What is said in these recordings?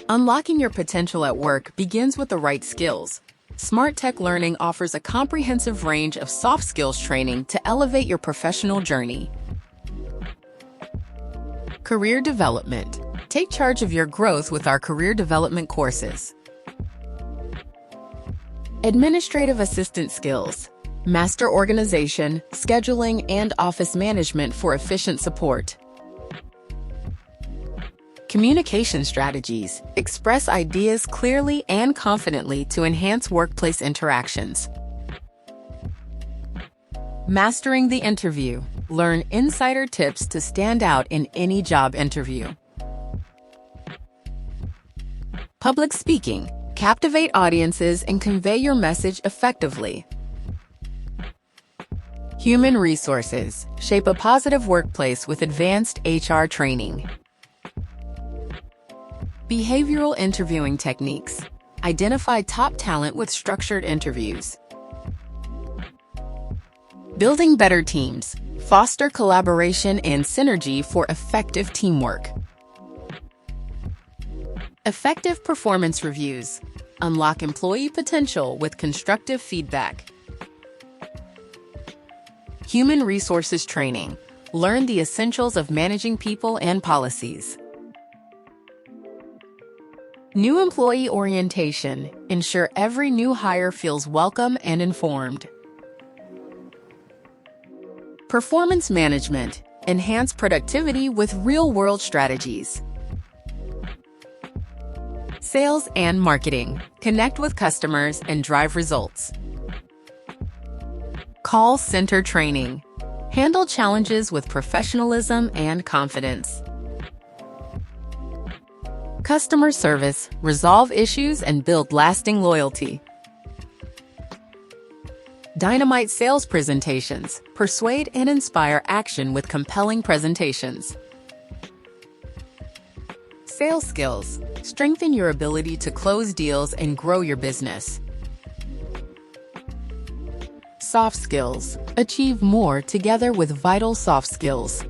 Unlocking your potential at work begins with the right skills. SmartTekLearning offers a comprehensive range of soft skills training to elevate your professional journey. Career development. Take charge of your growth with our career development courses. Administrative assistant skills. Master organization, scheduling, and office management for efficient support. Communication strategies. Express ideas clearly and confidently to enhance workplace interactions. Mastering the interview. Learn insider tips to stand out in any job interview. Public speaking. Captivate audiences and convey your message effectively. Human resources. Shape a positive workplace with advanced HR training. Behavioral interviewing techniques. Identify top talent with structured interviews. Building better teams. Foster collaboration and synergy for effective teamwork. Effective performance reviews. Unlock employee potential with constructive feedback. Human resources training. Learn the essentials of managing people and policies. New employee orientation. Ensure every new hire feels welcome and informed. Performance management. Enhance productivity with real-world strategies. Sales and marketing. Connect with customers and drive results. Call center training. Handle challenges with professionalism and confidence. Customer service. Resolve issues and build lasting loyalty. Dynamite sales presentations. Persuade and inspire action with compelling presentations. Sales skills. Strengthen your ability to close deals and grow your business. Soft skills. Achieve more together with vital soft skills.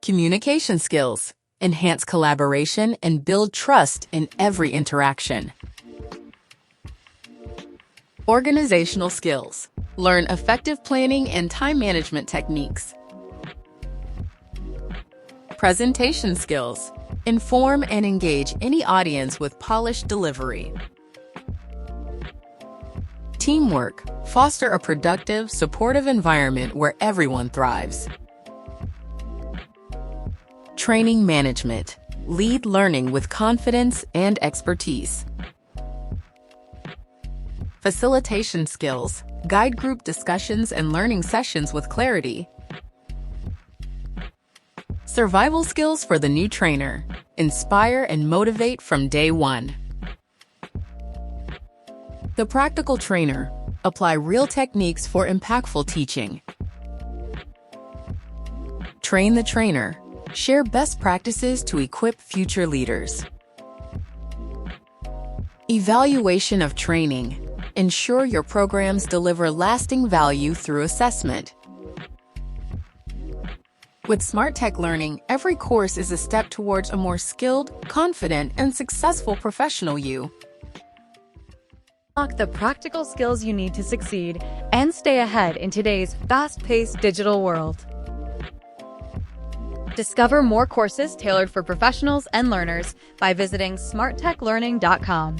Communication skills. Enhance collaboration and build trust in every interaction. Organizational skills. Learn effective planning and time management techniques. Presentation skills. Inform and engage any audience with polished delivery. Teamwork. Foster a productive, supportive environment where everyone thrives. Training management. Lead learning with confidence and expertise. Facilitation skills. Guide group discussions and learning sessions with clarity. Survival skills for the new trainer. Inspire and motivate from day one. The practical trainer. Apply real techniques for impactful teaching. Train the trainer. Share best practices to equip future leaders. Evaluation of training. Ensure your programs deliver lasting value through assessment. With SmartTekLearning, every course is a step towards a more skilled, confident, and successful professional you. Unlock the practical skills you need to succeed and stay ahead in today's fast-paced digital world. Discover more courses tailored for professionals and learners by visiting SmartTekLearning.com.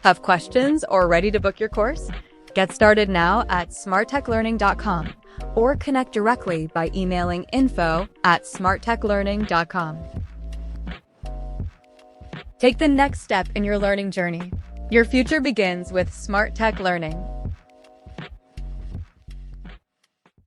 Have questions or ready to book your course? Get started now at SmartTekLearning.com or connect directly by emailing info@SmartTekLearning.com. Take the next step in your learning journey. Your future begins with SmartTekLearning.